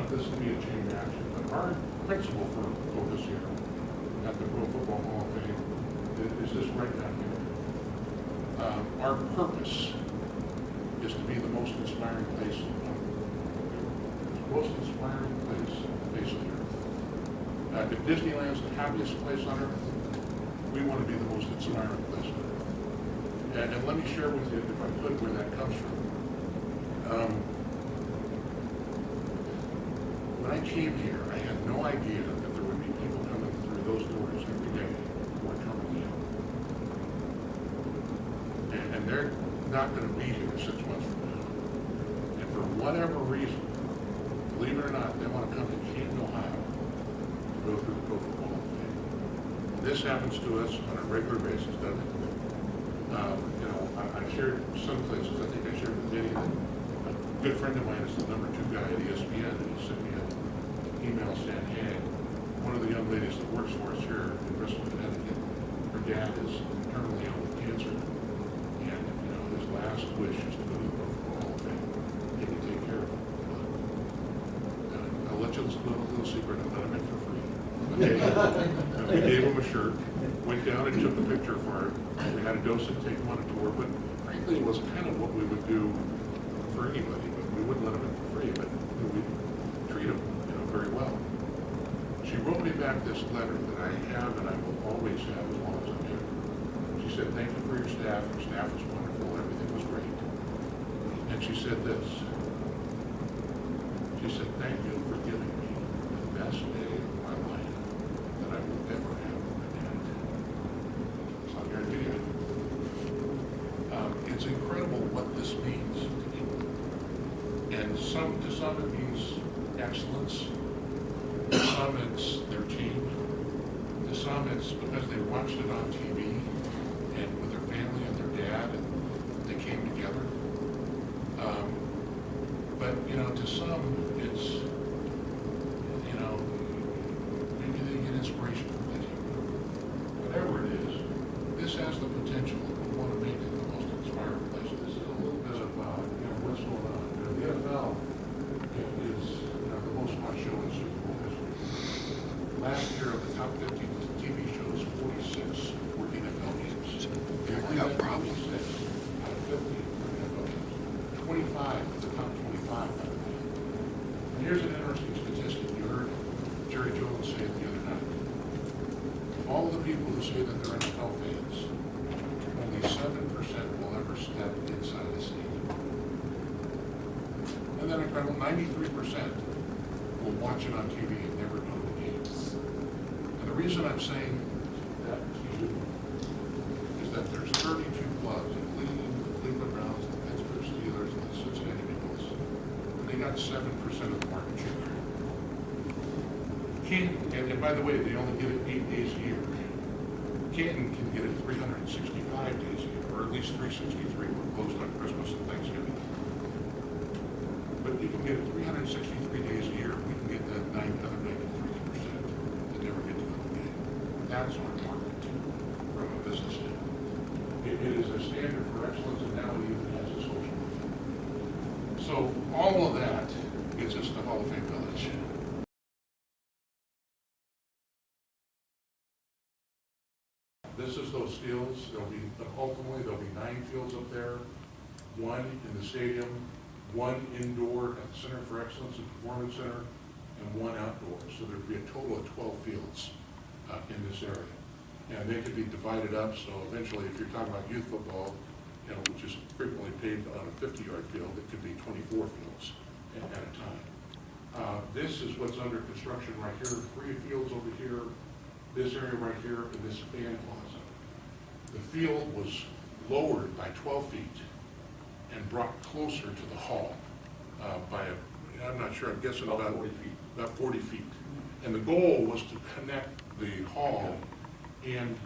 want this to be a chain reaction, but our principle for focus here at the Pro Football Hall of Fame is this right down here. Our purpose is to be the most inspiring place on the earth. The most inspiring place on the face of the earth. If Disneyland's the happiest place on earth, we want to be the most inspiring place on earth. And let me share with you, if I could, where that comes from. When I came here, I had no idea that there would be people coming through those doors every day who were coming in. And they're not going to be here 6 months from now. And for whatever reason, believe it or not, they want to come to Canton, Ohio to go through the Pro Football Hall of Fame. And this happens to us on a regular basis, doesn't it? You know, I shared some places, I think I shared with Vinny, a good friend of mine is the #2 guy at ESPN, and he sent me an email saying, hey, one of the young ladies that works for us here in Bristol, Connecticut, her dad is terminally ill with cancer, and you know, his last wish is to go to the Pro Football Hall of Fame. Can you take care of him? I'll let you know a little secret, I'll let him in for free. We gave him a shirt, went down and took a picture for him. We had a docent take him on a tour, but frankly, it was kind of what we would do for anybody, but we wouldn't let him in for free, but we'd treat him, you know, very well. She wrote me back this letter that I have and I will always have as long as I'm here. She said, thank you for your staff. Your staff was wonderful. Everything was great. And she said this. She said, thank you for giving me the best day of my life that I will ever have with my dad. So I'm here to give you. It's incredible what this means to people. And to some it means excellence. To some it's their team. To some it's because they watched it on TV and with their family and their dad and they came together. But you know, to some it's, you know, maybe they get inspiration from that. Whatever it is, this has the potential that we want to make it the most inspiring place. This is a little bit of you know, what's going on. You know, the NFL is, you know, the most watched show in Super Bowl history. Last year, of the top 50 TV shows, 46 were NFL games. I got problems. 46 out of 50 were NFL games. 25 of the top 25. And here's an interesting statistic. You heard Jerry Jones say it the other night. Of all the people who say that they're NFL fans, only 7% will ever step inside the stadium. And then incredible 93% will watch it on TV and never go to the games. And the reason I'm saying that to you is that there's 32 clubs, including the Cleveland Browns, the Pittsburgh Steelers, and the Cincinnati Bengals, and they got 7% of the market share. Canton, and by the way, they only get it 8 days a year. Canton can get it 365 days a year, or at least 363. We're closed on Christmas and Thanksgiving. But you can get it 363 days a year. We can get the other 93% that never get to go to the game. That's our market from a business standpoint. It is a standard for excellence, and now it even has a social market. So all of that gets us to Hall of Fame Village. This is those fields. Ultimately there'll be 9 fields up there, 1 in the stadium, 1 indoor at the Center for Excellence and Performance Center, and 1 outdoor. So there'd be a total of 12 fields in this area. And they could be divided up, so eventually if you're talking about youth football, you know, which is frequently paved on a 50-yard field, it could be 24 fields at a time. This is what's under construction right here, 3 fields over here, this area right here, and this fan plaza. The field was lowered by 12 feet and brought closer to the hall by I'm not sure, I'm guessing about 40 feet. About 40 feet. And the goal was to connect the hall and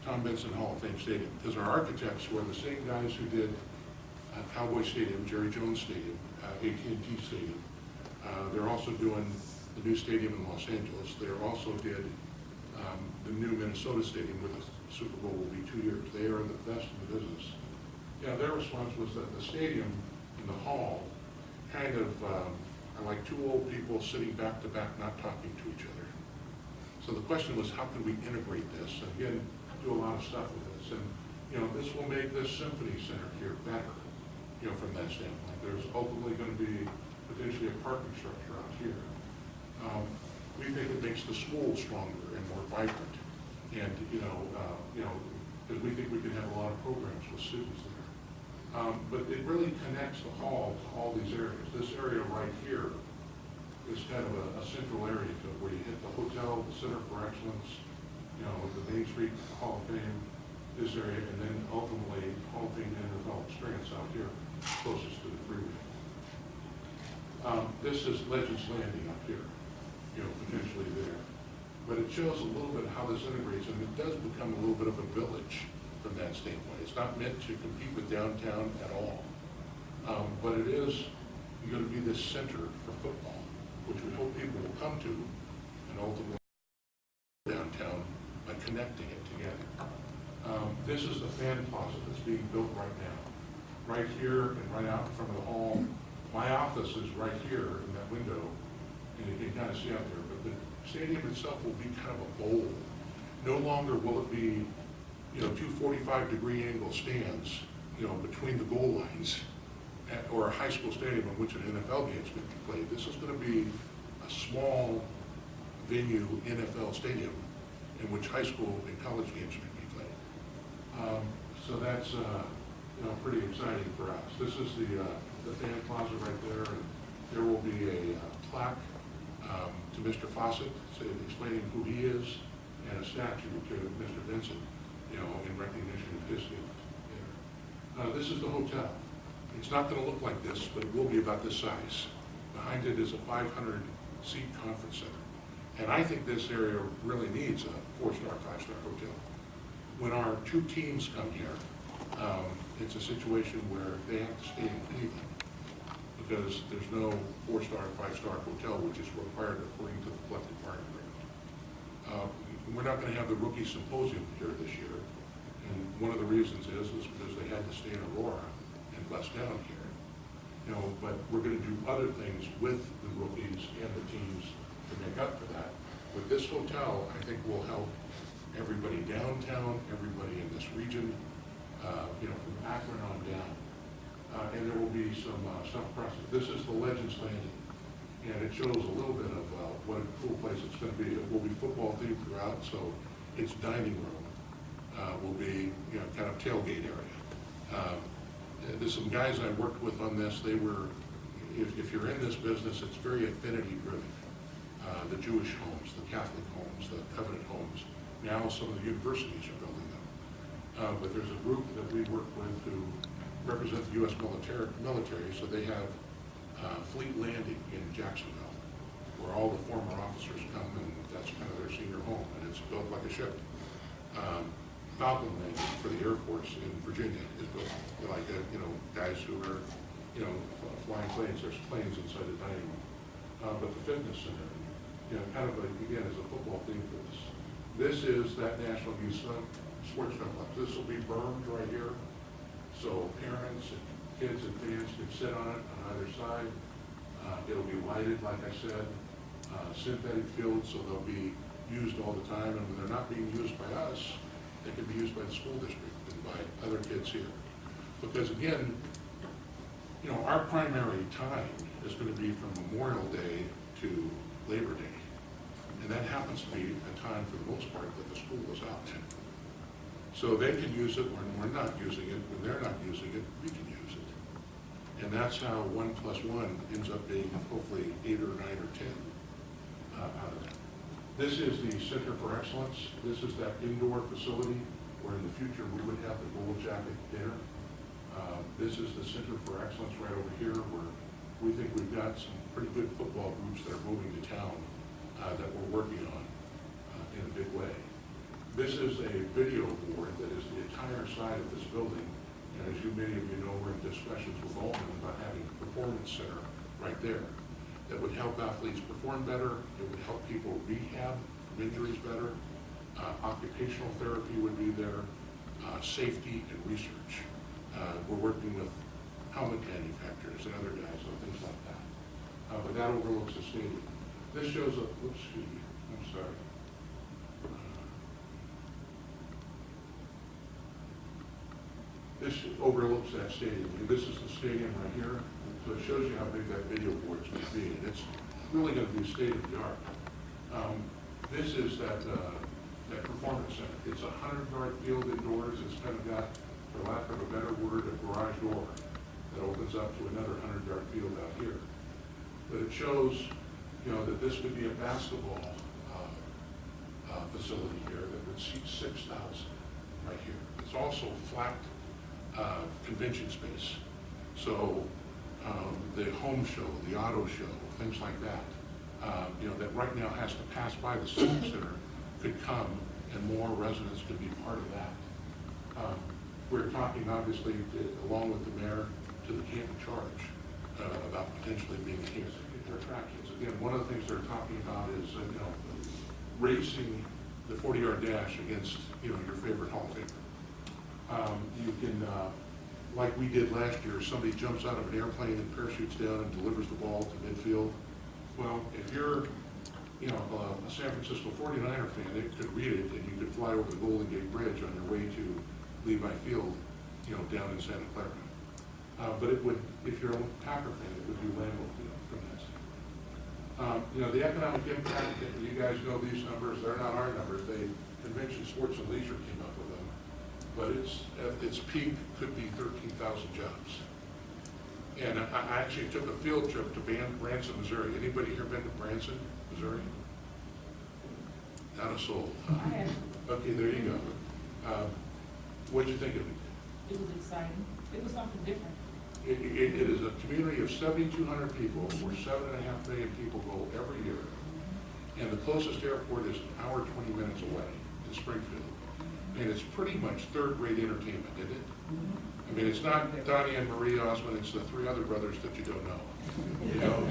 Tom Benson Hall of Fame Stadium, because our architects were the same guys who did Cowboy Stadium, Jerry Jones Stadium, AT&T Stadium. They're also doing the new stadium in Los Angeles. They also did the new Minnesota Stadium, where the Super Bowl will be 2 years. They are the best in the business. Yeah, their response was that the stadium and the hall kind of are like two old people sitting back to back, not talking to each other. So the question was, how can we integrate this? And again, do a lot of stuff with this. And, you know, this will make this Symphony Center here better, you know, from that standpoint. There's ultimately going to be potentially a parking structure out here. We think it makes the school stronger and more vibrant. And, because we think we can have a lot of programs with students there. But it really connects the hall to all these areas. This area right here is kind of a central area to where you hit the hotel, the Center for Excellence, you know, the Main Street Hall of Fame, this area, and then ultimately Hall of Fame NFL experience out here, closest to the freeway. This is Legends Landing up here, you know, potentially there. But it shows a little bit how this integrates, and it does become a little bit of a village from that standpoint. It's not meant to compete with downtown at all. But it is going to be this center for football, which we hope people will come to, and ultimately downtown by connecting it together. This is the fan plaza that's being built right now. Right here and right out in front of the hall. My office is right here in that window, and you can kind of see out there. But the stadium itself will be kind of a bowl. No longer will it be, you know, two 45-degree angle stands, you know, between the goal lines, or a high school stadium in which an NFL game is going to be played. This is going to be a small venue NFL stadium in which high school and college games are going to be played. So that's pretty exciting for us. This is the fan plaza right there, and there will be a plaque to Mr. Fawcett, explaining who he is, and a statue to Mr. Benson, you know, in recognition of his gift there. This is the hotel. It's not going to look like this, but it will be about this size. Behind it is a 500-seat conference center. And I think this area really needs a 4-star, 5-star hotel. When our two teams come here, it's a situation where they have to stay in Cleveland because there's no 4-star, 5-star hotel, which is required according to the collective bargaining agreement. We're not going to have the rookie symposium here this year. And one of the reasons is because they had to stay in Aurora and bus down here. You know, but we're going to do other things with the rookies and the teams to make up for that. With this hotel, I think will help everybody downtown, everybody in this region, from Akron on down. And there will be some stuff across it. This is the Legends Landing, and it shows a little bit of what a cool place it's going to be. It will be football themed throughout, so its dining room will be, kind of tailgate area. There's some guys I worked with on this. They were, if you're in this business, it's very affinity driven. The Jewish homes, the Catholic homes, the Covenant homes. Now some of the universities are building them. But there's a group that we work with who represent the U.S. military, so they have Fleet Landing in Jacksonville, where all the former officers come, and that's kind of their senior home, and it's built like a ship. Falcon Landing for the Air Force in Virginia is built like guys who are, flying planes. There's planes inside the dining room. But the fitness center, kind of again, is a football theme for this. This is that National Youth Sports Complex. This will be bermed right here, so parents and kids and fans can sit on it on either side. It'll be lighted, like I said, synthetic fields, so they'll be used all the time. And when they're not being used by us, they can be used by the school district and by other kids here. Because again, our primary time is going to be from Memorial Day to Labor Day. And that happens to be a time, for the most part, that the school is out. So they can use it when we're not using it. When they're not using it, we can use it. And that's how 1 + 1 ends up being hopefully 8 or 9 or 10 out of that. This is the Center for Excellence. This is that indoor facility where in the future we would have the Gold Jacket dinner. This is the Center for Excellence right over here, where we think we've got some pretty good football groups that are moving to town that we're working on in a big way. This is a video board that is the entire side of this building. And as many of you know, we're in discussions with Altman about having a performance center right there that would help athletes perform better. It would help people rehab from injuries better. Occupational therapy would be there. Safety and research. We're working with helmet manufacturers and other guys on things like that. but that overlooks the stadium. This shows a, oops, excuse me, I'm sorry. This overlooks that stadium. This is the stadium right here. So it shows you how big that video board is going to be. And it's really going to be state of the art. This is that performance center. It's a 100-yard field indoors. It's kind of got, for lack of a better word, a garage door that opens up to another 100-yard field out here. But it shows, you know, that this could be a basketball facility here that would seat 6,000 right here. It's also flat convention space. So the home show, the auto show, things like that, you know, that right now has to pass by the Civic Center could come and more residents could be part of that. We're talking obviously, along with the mayor, to the Canton Charge about potentially being here. Attractions. Again, one of the things they're talking about is, you know, racing the 40-yard dash against, you know, your favorite Hall of Famer. You can, like we did last year, somebody jumps out of an airplane and parachutes down and delivers the ball to midfield. Well, if you're, you know, a San Francisco 49er fan, they could read it and you could fly over the Golden Gate Bridge on your way to Levi Field, you know, down in Santa Clara. But it would, if you're a Packer fan, it would be Lambeau Field from that standpoint. You know, the economic impact, you guys know these numbers, they're not our numbers. Convention Sports and Leisure came up with them. But it's, at its peak, could be 13,000 jobs. And I actually took a field trip to Branson, Missouri. Anybody here been to Branson, Missouri? Not a soul. I have. Okay, there you go. What'd you think of it? It was exciting. It was something different. It is a community of 7,200 people, where 7.5 million people go every year. And the closest airport is an hour, 20 minutes away in Springfield. And it's pretty much third-rate entertainment, isn't it? I mean, it's not Donnie and Marie Osmond, it's the three other brothers that you don't know. You know?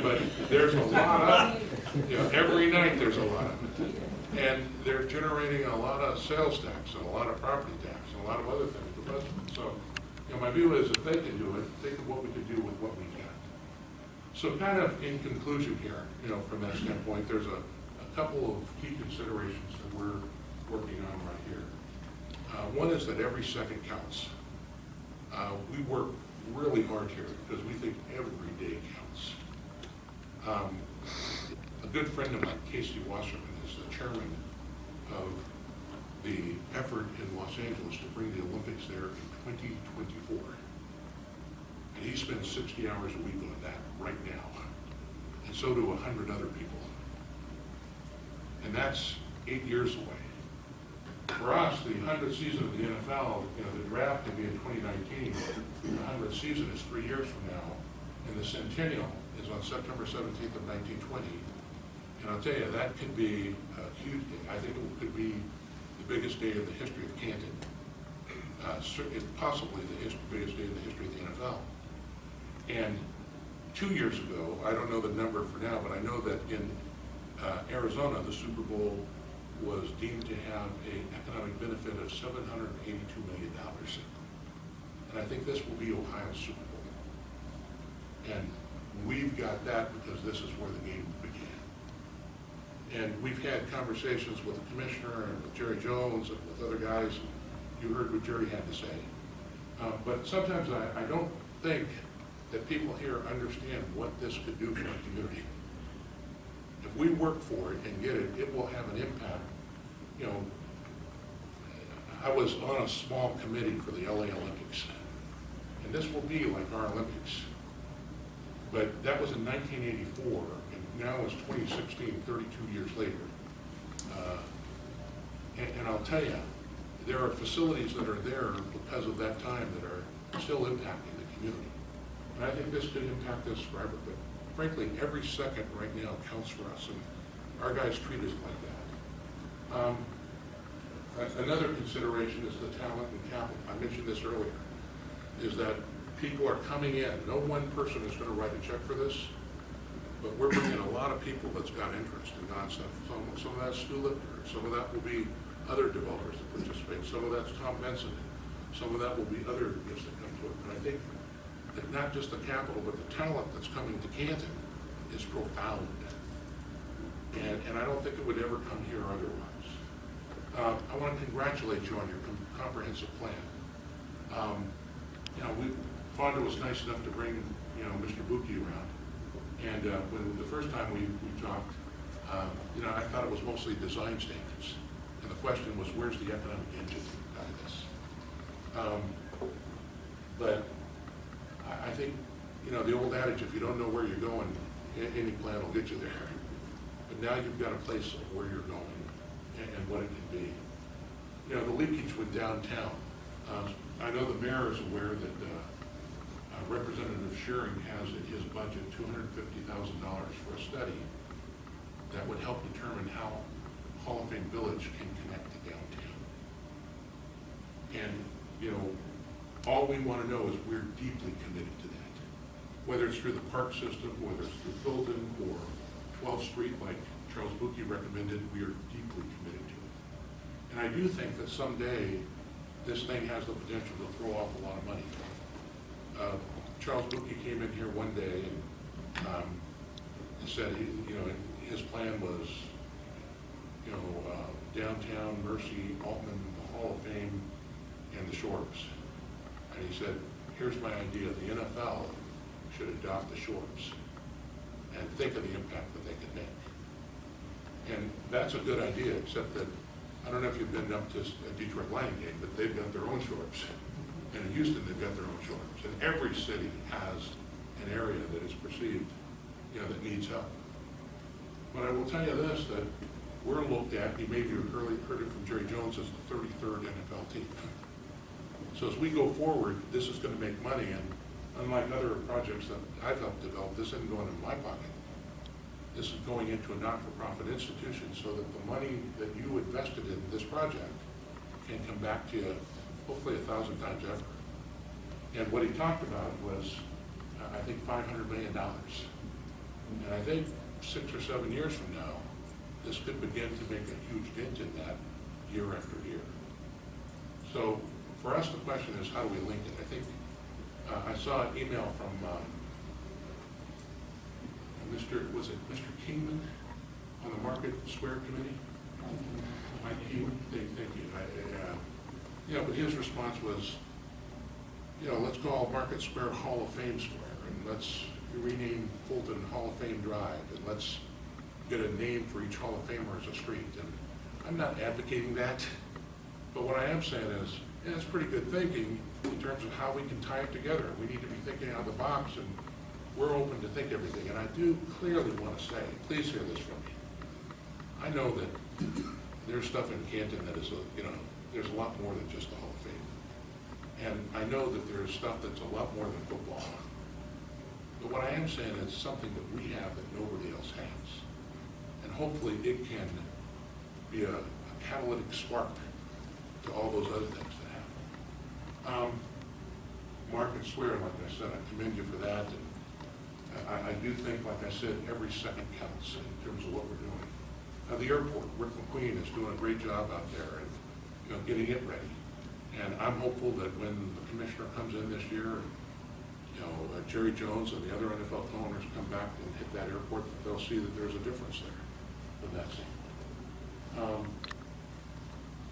But there's a lot of, you know, every night there's a lot of it. And they're generating a lot of sales tax and a lot of property tax and a lot of other things for residents. So, you know, my view is if they can do it, think of what we could do with what we've got. So kind of in conclusion here, you know, from that standpoint, there's a couple of key considerations that we're working on right here. One is that every second counts. We work really hard here because we think every day counts. A good friend of mine, Casey Wasserman, is the chairman of the effort in Los Angeles to bring the Olympics there in 2024. And he spends 60 hours a week on that right now. And so do 100 other people. And that's 8 years away. For us, the 100th season of the NFL, you know, the draft can be in 2019. The 100th season is 3 years from now. And the centennial is on September 17th of 1920. And I'll tell you, that could be a huge day. I think it could be the biggest day in the history of Canton. Possibly the biggest day in the history of the NFL. And 2 years ago, I don't know the number for now, but I know that in Arizona, the Super Bowl was deemed to have an economic benefit of $782 million. And I think this will be Ohio's Super Bowl. And we've got that because this is where the game began. And we've had conversations with the commissioner and with Jerry Jones and with other guys. You heard what Jerry had to say. But sometimes I don't think that people here understand what this could do for the community. If we work for it and get it, it will have an impact. You know, I was on a small committee for the LA Olympics, and this will be like our Olympics. But that was in 1984, and now it's 2016, 32 years later. And I'll tell you, there are facilities that are there because of that time that are still impacting the community. And I think this could impact us forever, but frankly, every second right now counts for us, and our guys treat us like that. Another consideration is the talent and capital. I mentioned this earlier, is that people are coming in. No one person is going to write a check for this, but we're bringing a lot of people that's got interest in God stuff. Some of that's Stu Lipner, some of that will be other developers that participate, some of that's Tom Benson, some of that will be other gifts that come to it. But I think that not just the capital, but the talent that's coming to Canton is profound. And I don't think it would ever come here otherwise. I want to congratulate you on your comprehensive plan. You know, Fonda was nice enough to bring, you know, Mr. Buki around. And when the first time we talked, you know, I thought it was mostly design standards. And the question was, where's the economic engine out of this? But I think, you know, the old adage, if you don't know where you're going, any plan will get you there. But now you've got a place of where you're going and what it can be. You know, the leakage with downtown. I know the mayor is aware that Representative Shearing has in his budget $250,000 for a study that would help determine how Hall of Fame Village can connect to downtown. And, you know, all we want to know is we're deeply committed to that. Whether it's through the park system, whether it's through Fulton or 12th Street, like Charles Buki recommended, we are deeply committed to it. And I do think that someday this thing has the potential to throw off a lot of money. Charles Buki came in here one day and said, you know, his plan was, you know, downtown, Mercy, Altman, the Hall of Fame, and the Shores. And he said, here's my idea, the NFL should adopt the Shores and think of the impact that they could make. And that's a good idea, except that, I don't know if you've been up to a Detroit Lion game, but they've got their own Shores. And in Houston, they've got their own Shores. And every city has an area that is perceived, you know, that needs help. But I will tell you this, that we're looked at, you maybe heard it from Jerry Jones, as the 33rd NFL team. So as we go forward, this is going to make money, and unlike other projects that I've helped develop, this isn't going in my pocket. This is going into a not-for-profit institution so that the money that you invested in this project can come back to you hopefully 1,000 times ever. And what he talked about was, I think, $500 million. And I think 6 or 7 years from now, this could begin to make a huge dent in that year after year. So for us, the question is, how do we link it? I think I saw an email from was it Mr. Kingman on the Market Square Committee? Mike Kingman, thank you. Yeah, but his response was, you know, let's call Market Square Hall of Fame Square, and let's rename Fulton Hall of Fame Drive, and let's get a name for each Hall of Famer as a street. And I'm not advocating that, but what I am saying is, yeah, it's pretty good thinking in terms of how we can tie it together. We need to be thinking out of the box, and we're open to think everything. And I do clearly want to say, please hear this from me. I know that there's stuff in Canton that is, you know, there's a lot more than just the Hall of Fame. And I know that there's stuff that's a lot more than football. But what I am saying is something that we have that nobody else has. And hopefully it can be a catalytic spark to all those other things that happen. Market Square, like I said, I commend you for that. And I do think, like I said, every second counts in terms of what we're doing. The airport, Rick McQueen is doing a great job out there and, you know, getting it ready. And I'm hopeful that when the commissioner comes in this year, you know, Jerry Jones and the other NFL owners come back and hit that airport, that they'll see that there's a difference there from that scene.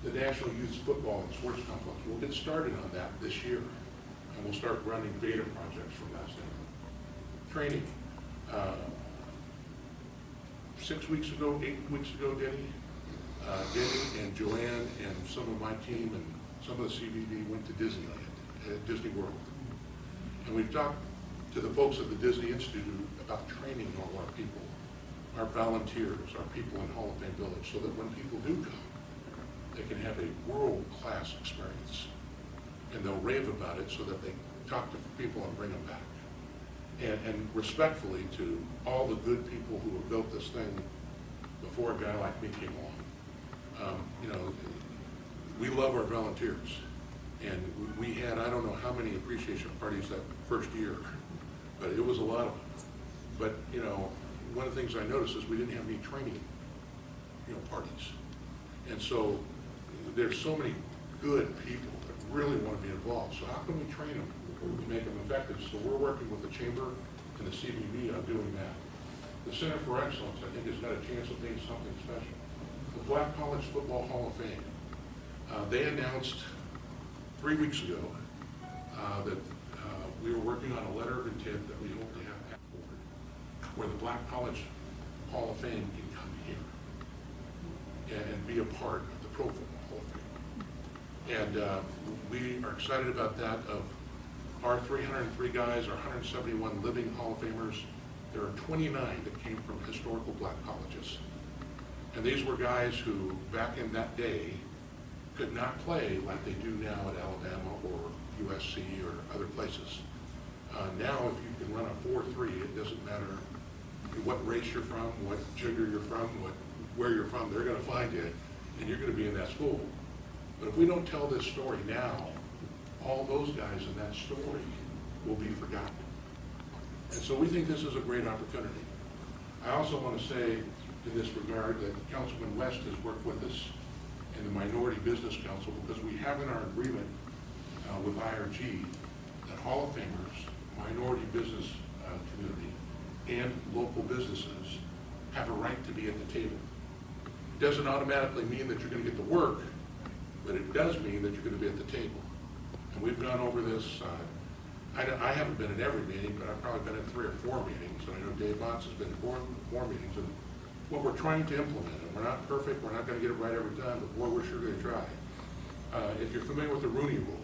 The National Youth Football and Sports Complex, we'll get started on that this year. And we'll start running beta projects from that standpoint. Training. 6 weeks ago, 8 weeks ago, Denny and Joanne and some of my team and some of the CBD went to Disneyland, Disney World. And we've talked to the folks at the Disney Institute about training all our people, our volunteers, our people in Hall of Fame Village, so that when people do come, they can have a world-class experience. And they'll rave about it so that they talk to people and bring them back. And respectfully to all the good people who have built this thing before a guy like me came along. You know, we love our volunteers. And we had, I don't know how many appreciation parties that first year, but it was a lot of them. But, you know, one of the things I noticed is we didn't have any training, you know, parties. And so there's so many good people that really want to be involved. So how can we train them to make them effective? So we're working with the Chamber and the CBB on doing that. the Center for Excellence, I think, has got a chance of being something special. The Black College Football Hall of Fame, they announced 3 weeks ago that we were working on a letter of intent that we hope to have at board, where the Black College Hall of Fame can come here and be a part of the Pro Football Hall of Fame. And we are excited about that. Of our 303 guys, our 171 living Hall of Famers, there are 29 that came from historical black colleges. And these were guys who, back in that day, could not play like they do now at Alabama or USC or other places. Now, if you can run a 4.3, it doesn't matter what race you're from, what gender you're from, where you're from, they're going to find you, and you're going to be in that school. But if we don't tell this story now, all those guys in that story will be forgotten. And so we think this is a great opportunity. I also want to say in this regard that Councilman West has worked with us in the Minority Business Council, because we have in our agreement with IRG that Hall of Famers, minority business community, and local businesses have a right to be at the table. It doesn't automatically mean that you're going to get the work, but it does mean that you're going to be at the table. And we've gone over this. I haven't been at every meeting, but I've probably been at 3 or 4 meetings. And I know Dave Motz has been at 4 meetings. And what we're trying to implement, and we're not perfect, we're not going to get it right every time, but boy, we're sure going to try. If you're familiar with the Rooney Rule,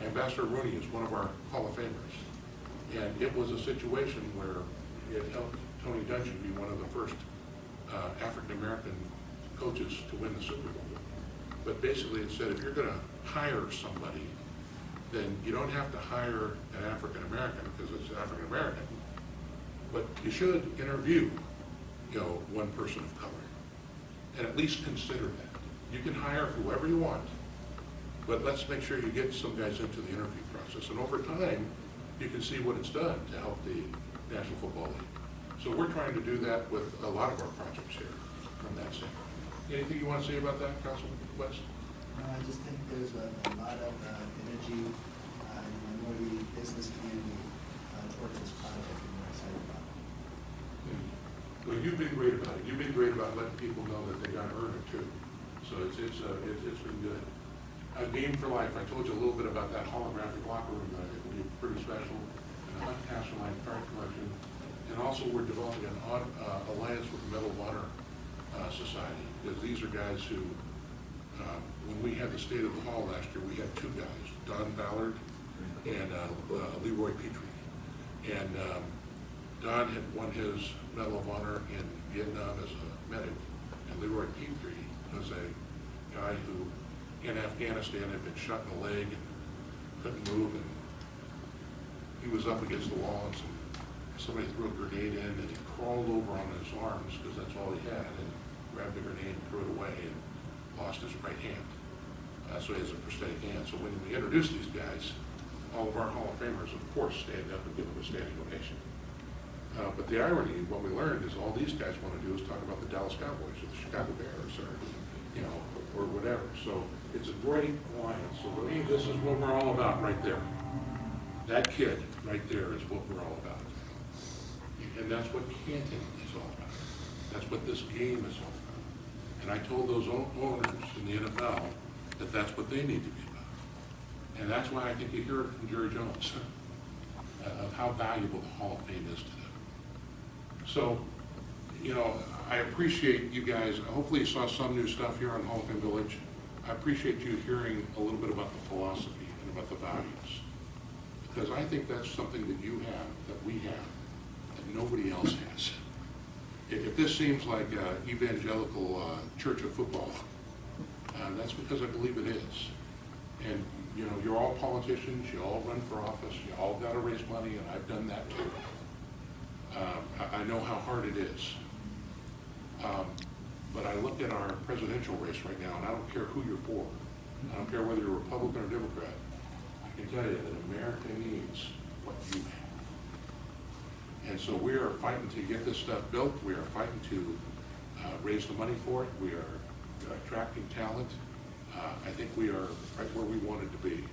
Ambassador Rooney is one of our Hall of Famers. And it was a situation where it helped Tony Dungy be one of the first African-American coaches to win the Super Bowl. But basically it said if you're going to hire somebody, then you don't have to hire an African-American because it's African-American, but you should interview, one person of color, and at least consider that. You can hire whoever you want, but let's make sure you get some guys into the interview process. And over time, you can see what it's done to help the National Football League. So we're trying to do that with a lot of our projects here from that standpoint. Anything you want to say about that, Councilman West? I just think there's a lot of energy in the minority business community towards this project, and we're excited about it. Well, you've been great about it. You've been great about letting people know that they got to earn it too. So it's been good. A game for life. I told you a little bit about that holographic locker room that I think will be pretty special, and the Hunt Cash Line card collection. And also we're developing an alliance with the Medal of Honor Society, because these are guys who, when we had the State of the Hall last year, we had 2 guys, Don Ballard and Leroy Petrie. And Don had won his Medal of Honor in Vietnam as a medic, and Leroy Petrie was a guy who in Afghanistan had been shot in the leg and couldn't move, and he was up against the wall, and somebody threw a grenade in, and he crawled over on his arms because that's all he had, and grabbed the grenade and threw it away and lost his right hand. So he has a prosthetic hand. So when we introduce these guys, all of our Hall of Famers, of course, stand up and give them a standing ovation. But the irony, what we learned is all these guys want to do is talk about the Dallas Cowboys or the Chicago Bears or whatever. So it's a great alliance. So to me, this is what we're all about right there. That kid right there is what we're all about. And that's what Canton is all about. That's what this game is all about. And I told those owners in the NFL that that's what they need to be about. And that's why I think you hear it from Jerry Jones of how valuable the Hall of Fame is to them. So, I appreciate you guys. Hopefully you saw some new stuff here on Hall of Fame Village. I appreciate you hearing a little bit about the philosophy and about the values. Because I think that's something that you have, that we have, that nobody else has. If this seems like evangelical church of football, that's because I believe it is. And you're all politicians, you all run for office, you all got to raise money, and I've done that too. I know how hard it is. But I look at our presidential race right now, and I don't care who you're for. I don't care whether you're Republican or Democrat. I can tell you that America needs what you have. And so we are fighting to get this stuff built. We are fighting to raise the money for it. We are attracting talent. I think we are right where we wanted to be.